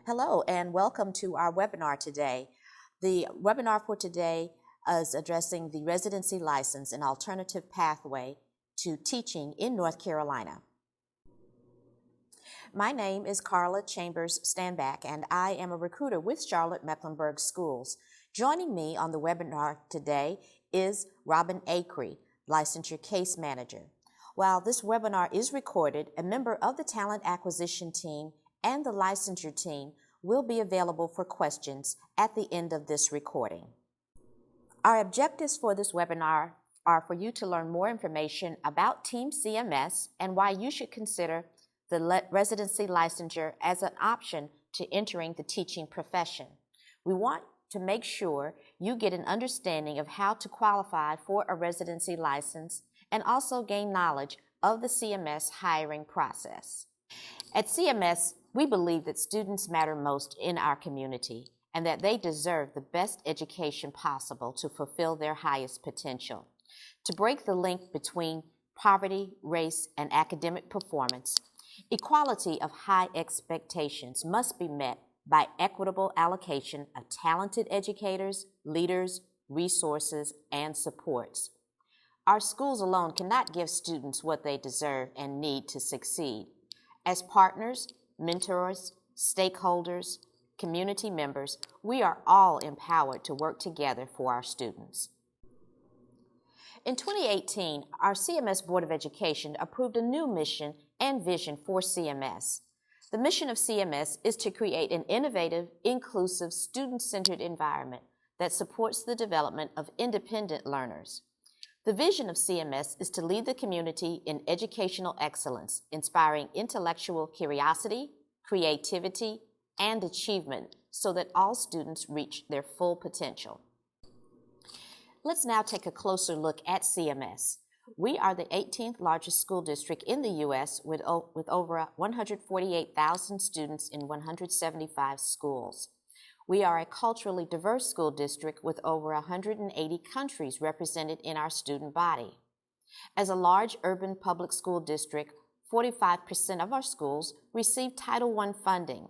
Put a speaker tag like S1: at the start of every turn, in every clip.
S1: Hello and welcome to our webinar today. The webinar for today is addressing the residency license, an alternative pathway to teaching in North Carolina. My name is Carla Chambers Standback and I am a recruiter with Charlotte-Mecklenburg Schools. Joining me on the webinar today is Robin Acree, Licensure Case Manager. While this webinar is recorded, a member of the Talent Acquisition Team and the licensure team will be available for questions at the end of this recording. Our objectives for this webinar are for you to learn more information about Team CMS and why you should consider the residency licensure as an option to entering the teaching profession. We want to make sure you get an understanding of how to qualify for a residency license and also gain knowledge of the CMS hiring process. At CMS, we believe that students matter most in our community and that they deserve the best education possible to fulfill their highest potential. To break the link between poverty, race, and academic performance, equality of high expectations must be met by equitable allocation of talented educators, leaders, resources, and supports. Our schools alone cannot give students what they deserve and need to succeed. As partners, mentors, stakeholders, community members, we are all empowered to work together for our students. In 2018, our CMS Board of Education approved a new mission and vision for CMS. The mission of CMS is to create an innovative, inclusive, student-centered environment that supports the development of independent learners. The vision of CMS is to lead the community in educational excellence, inspiring intellectual curiosity, creativity, and achievement so that all students reach their full potential. Let's now take a closer look at CMS. We are the 18th largest school district in the U.S. with over 148,000 students in 175 schools. We are a culturally diverse school district with over 180 countries represented in our student body. As a large urban public school district, 45% of our schools receive Title I funding.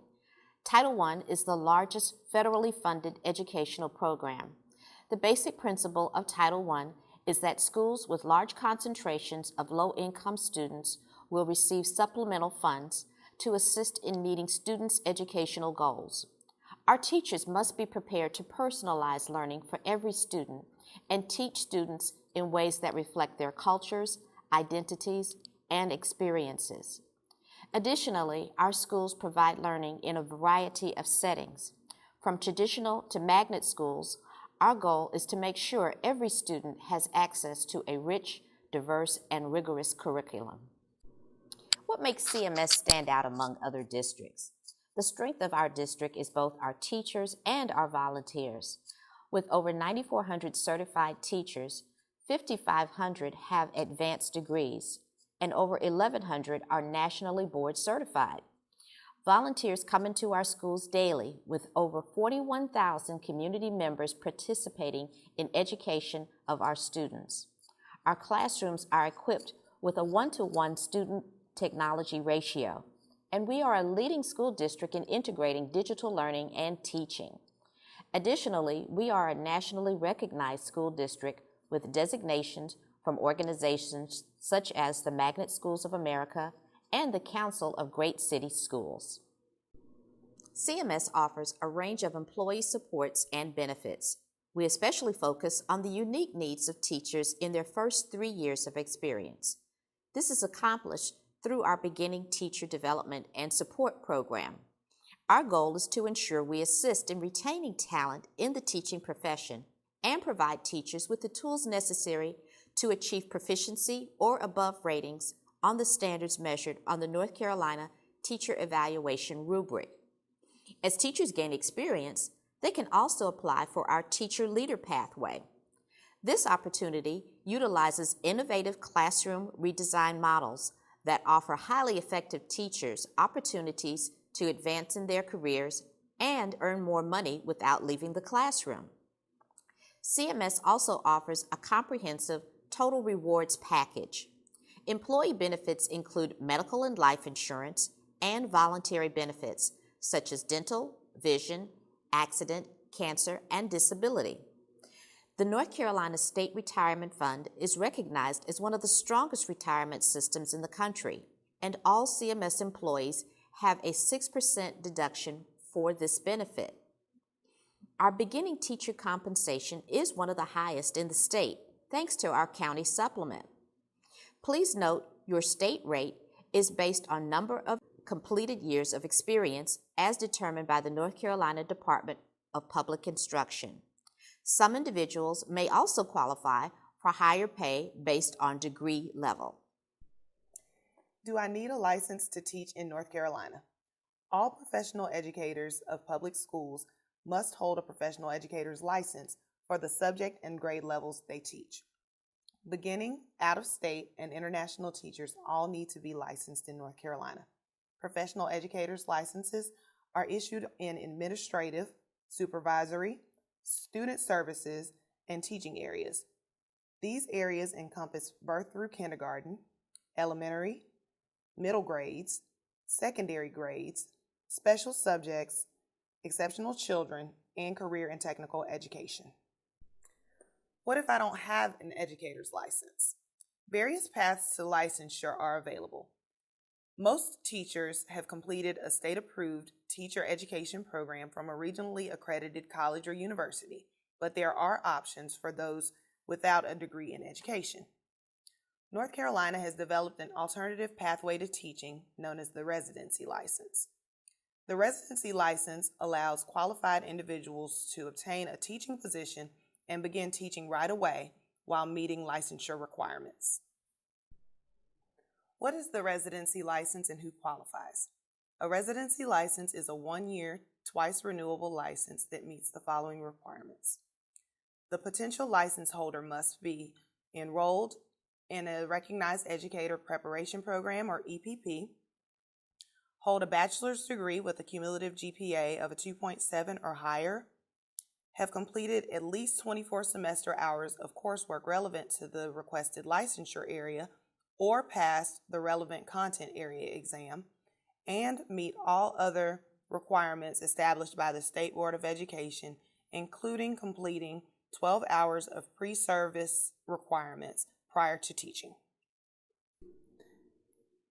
S1: Title I is the largest federally funded educational program. The basic principle of Title I is that schools with large concentrations of low-income students will receive supplemental funds to assist in meeting students' educational goals. Our teachers must be prepared to personalize learning for every student and teach students in ways that reflect their cultures, identities, and experiences. Additionally, our schools provide learning in a variety of settings. From traditional to magnet schools, our goal is to make sure every student has access to a rich, diverse, and rigorous curriculum. What makes CMS stand out among other districts? The strength of our district is both our teachers and our volunteers. With over 9,400 certified teachers, 5,500 have advanced degrees, and over 1,100 are nationally board certified. Volunteers come into our schools daily with over 41,000 community members participating in education of our students. Our classrooms are equipped with a 1-to-1 student technology ratio, and we are a leading school district in integrating digital learning and teaching. Additionally, we are a nationally recognized school district with designations from organizations such as the Magnet Schools of America and the Council of Great City Schools. CMS offers a range of employee supports and benefits. We especially focus on the unique needs of teachers in their first 3 years of experience. This is accomplished through our beginning teacher development and support program. Our goal is to ensure we assist in retaining talent in the teaching profession and provide teachers with the tools necessary to achieve proficiency or above ratings on the standards measured on the North Carolina Teacher Evaluation Rubric. As teachers gain experience, they can also apply for our Teacher Leader Pathway. This opportunity utilizes innovative classroom redesign models that offer highly effective teachers opportunities to advance in their careers and earn more money without leaving the classroom. CMS also offers a comprehensive total rewards package. Employee benefits include medical and life insurance and voluntary benefits, such as dental, vision, accident, cancer, and disability. The North Carolina State Retirement Fund is recognized as one of the strongest retirement systems in the country, and all CMS employees have a 6% deduction for this benefit. Our beginning teacher compensation is one of the highest in the state, thanks to our county supplement. Please note your state rate is based on number of completed years of experience as determined by the North Carolina Department of Public Instruction. Some individuals may also qualify for higher pay based on degree level.
S2: Do I need a license to teach in North Carolina? All professional educators of public schools must hold a professional educator's license for the subject and grade levels they teach. Beginning, out-of-state, and international teachers all need to be licensed in North Carolina. Professional educators' licenses are issued in administrative, supervisory, student services, and teaching areas. These areas encompass birth through kindergarten, elementary, middle grades, secondary grades, special subjects, exceptional children, and career and technical education. What if I don't have an educator's license? Various paths to licensure are available. Most teachers have completed a state-approved teacher education program from a regionally accredited college or university, but there are options for those without a degree in education. North Carolina has developed an alternative pathway to teaching known as the Residency license. The Residency license allows qualified individuals to obtain a teaching position and begin teaching right away while meeting licensure requirements. What is the residency license and who qualifies? A residency license is a 1-year, twice renewable license that meets the following requirements. The potential license holder must be enrolled in a recognized educator preparation program or EPP, hold a bachelor's degree with a cumulative GPA of a 2.7 or higher, have completed at least 24 semester hours of coursework relevant to the requested licensure area or passed the relevant content area exam, and meet all other requirements established by the State Board of Education, including completing 12 hours of pre-service requirements prior to teaching.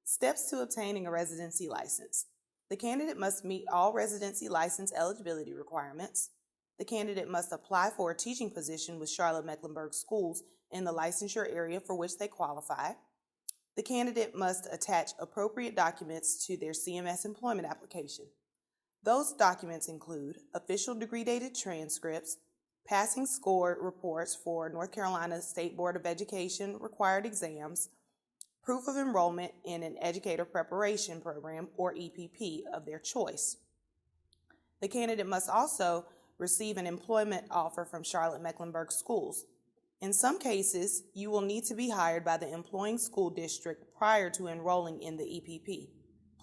S2: Steps to obtaining a residency license. The candidate must meet all residency license eligibility requirements. The candidate must apply for a teaching position with Charlotte-Mecklenburg Schools in the licensure area for which they qualify. The candidate must attach appropriate documents to their CMS employment application. Those documents include official degree-dated transcripts, passing score reports for North Carolina State Board of Education required exams, proof of enrollment in an educator preparation program or EPP of their choice. The candidate must also receive an employment offer from Charlotte-Mecklenburg Schools. In some cases, you will need to be hired by the employing school district prior to enrolling in the EPP.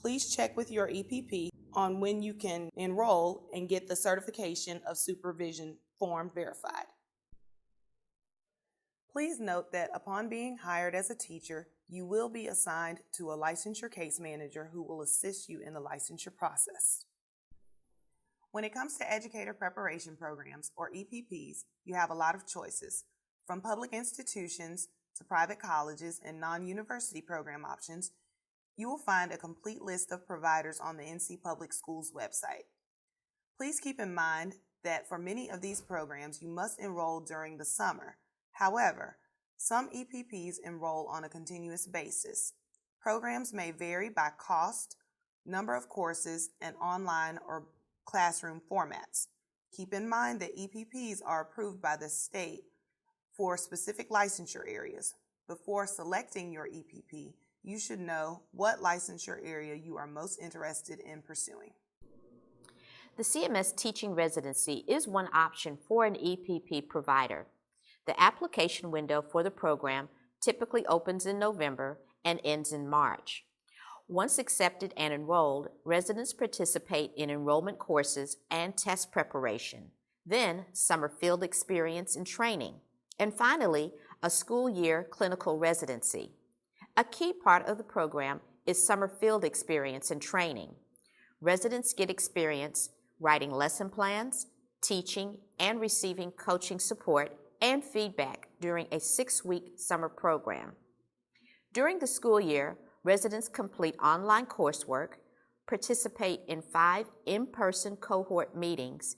S2: Please check with your EPP on when you can enroll and get the certification of supervision form verified. Please note that upon being hired as a teacher, you will be assigned to a licensure case manager who will assist you in the licensure process. When it comes to educator preparation programs, or EPPs, you have a lot of choices. From public institutions to private colleges and non-university program options, you will find a complete list of providers on the NC Public Schools website. Please keep in mind that for many of these programs, you must enroll during the summer. However, some EPPs enroll on a continuous basis. Programs may vary by cost, number of courses, and online or classroom formats. Keep in mind that EPPs are approved by the state for specific licensure areas. Before selecting your EPP, you should know what licensure area you are most interested in pursuing.
S1: The CMS Teaching Residency is one option for an EPP provider. The application window for the program typically opens in November and ends in March. Once accepted and enrolled, residents participate in enrollment courses and test preparation, then summer field experience and training, and finally, a school year clinical residency. A key part of the program is summer field experience and training. Residents get experience writing lesson plans, teaching, and receiving coaching support and feedback during a 6-week summer program. During the school year, residents complete online coursework, participate in 5 in-person cohort meetings,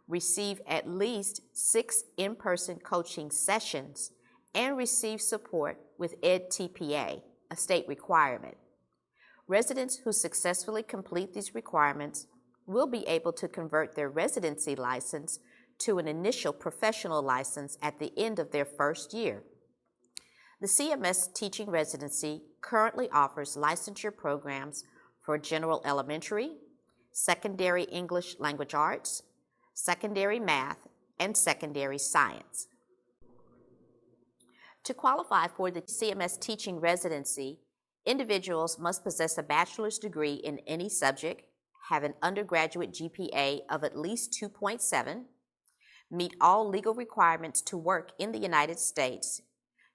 S1: receive at least 6 in-person coaching sessions, and receive support with EdTPA, a state requirement. Residents who successfully complete these requirements will be able to convert their residency license to an initial professional license at the end of their first year. The CMS Teaching Residency currently offers licensure programs for general elementary, secondary English language arts, secondary math, and secondary science. To qualify for the CMS Teaching Residency, individuals must possess a bachelor's degree in any subject, have an undergraduate GPA of at least 2.7, meet all legal requirements to work in the United States,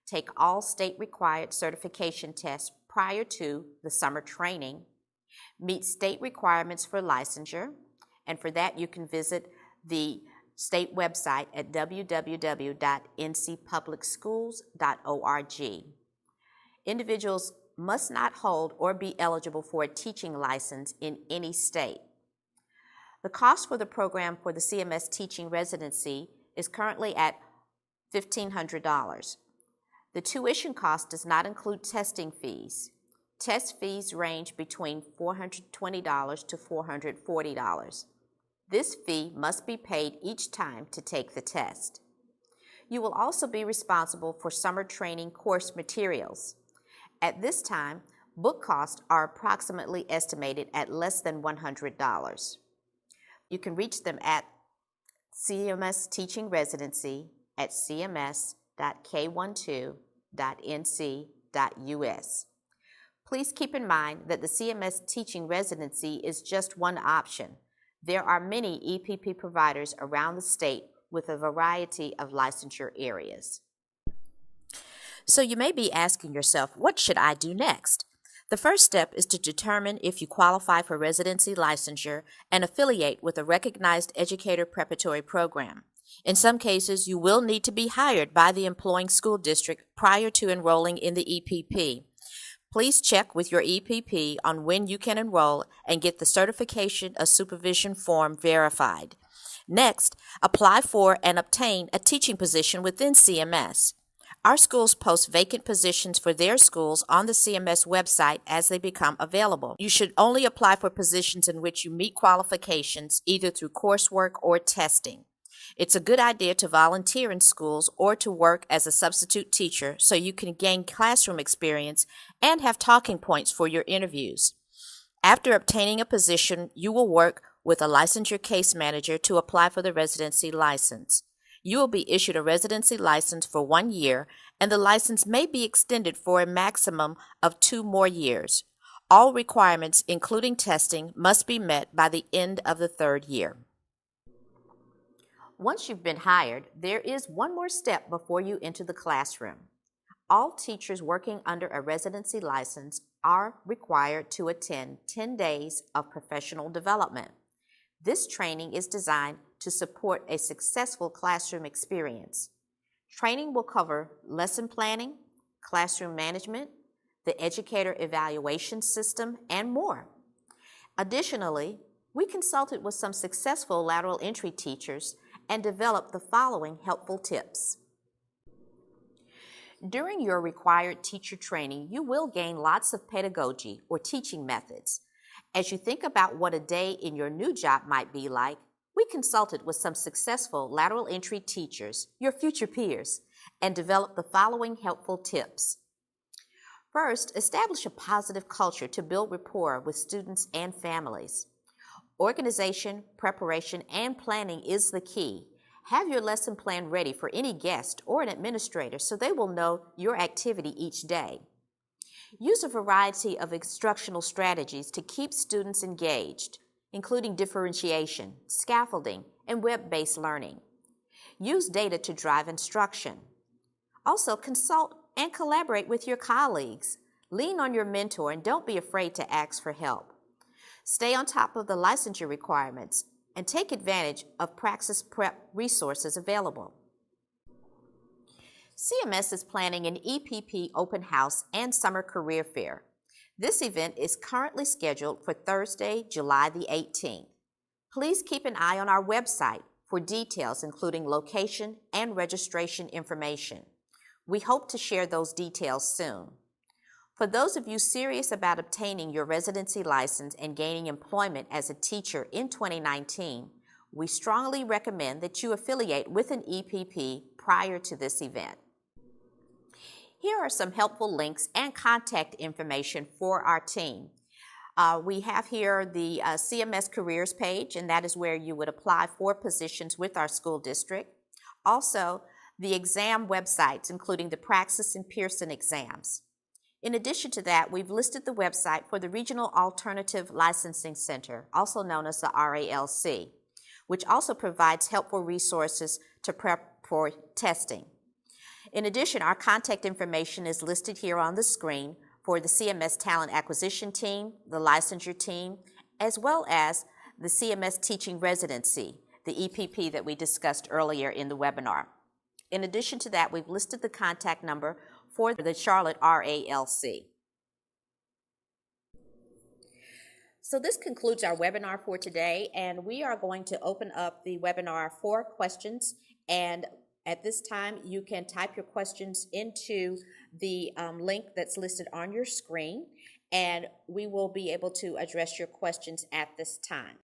S1: take all state-required certification tests prior to the summer training, meet state requirements for licensure, and for that you can visit the state website at www.ncpublicschools.org. Individuals must not hold or be eligible for a teaching license in any state. The cost for the program for the CMS Teaching Residency is currently at $1,500. The tuition cost does not include testing fees. Test fees range between $420 to $440. This fee must be paid each time to take the test. You will also be responsible for summer training course materials. At this time, book costs are approximately estimated at less than $100. You can reach them at CMS Teaching Residency at cms.k12.nc.us. Please keep in mind that the CMS Teaching Residency is just one option. There are many EPP providers around the state with a variety of licensure areas. So you may be asking yourself, what should I do next? The first step is to determine if you qualify for residency licensure and affiliate with a recognized educator preparatory program. In some cases, you will need to be hired by the employing school district prior to enrolling in the EPP. Please check with your EPP on when you can enroll and get the Certification of Supervision form verified. Next, apply for and obtain a teaching position within CMS. Our schools post vacant positions for their schools on the CMS website as they become available. You should only apply for positions in which you meet qualifications either through coursework or testing. It's a good idea to volunteer in schools or to work as a substitute teacher so you can gain classroom experience and have talking points for your interviews. After obtaining a position, you will work with a licensure case manager to apply for the residency license. You will be issued a residency license for 1 year, and the license may be extended for a maximum of 2 more years. All requirements, including testing, must be met by the end of the 3rd year. Once you've been hired, there is one more step before you enter the classroom. All teachers working under a residency license are required to attend 10 days of professional development. This training is designed to support a successful classroom experience. Training will cover lesson planning, classroom management, the educator evaluation system, and more. Additionally, we consulted with some successful lateral entry teachers and developed the following helpful tips. During your required teacher training, you will gain lots of pedagogy or teaching methods. As you think about what a day in your new job might be like, we consulted with some successful lateral entry teachers, your future peers, and developed the following helpful tips. First, establish a positive culture to build rapport with students and families. Organization, preparation, and planning is the key. Have your lesson plan ready for any guest or an administrator so they will know your activity each day. Use a variety of instructional strategies to keep students engaged, including differentiation, scaffolding, and web-based learning. Use data to drive instruction. Also, consult and collaborate with your colleagues. Lean on your mentor and don't be afraid to ask for help. Stay on top of the licensure requirements and take advantage of praxis prep resources available. CMS is planning an EPP open house and summer career fair. This event is currently scheduled for Thursday, July the 18th. Please keep an eye on our website for details including location and registration information. We hope to share those details soon. For those of you serious about obtaining your residency license and gaining employment as a teacher in 2019, we strongly recommend that you affiliate with an EPP prior to this event. Here are some helpful links and contact information for our team. We have here the CMS Careers page, and that is where you would apply for positions with our school district. Also, the exam websites, including the Praxis and Pearson exams. In addition to that, we've listed the website for the Regional Alternative Licensing Center, also known as the RALC, which also provides helpful resources to prep for testing. In addition, our contact information is listed here on the screen for the CMS Talent Acquisition Team, the Licensure Team, as well as the CMS Teaching Residency, the EPP that we discussed earlier in the webinar. In addition to that, we've listed the contact number for the Charlotte RALC. So this concludes our webinar for today, and we are going to open up the webinar for questions. And at this time, you can type your questions into the link that's listed on your screen, and we will be able to address your questions at this time.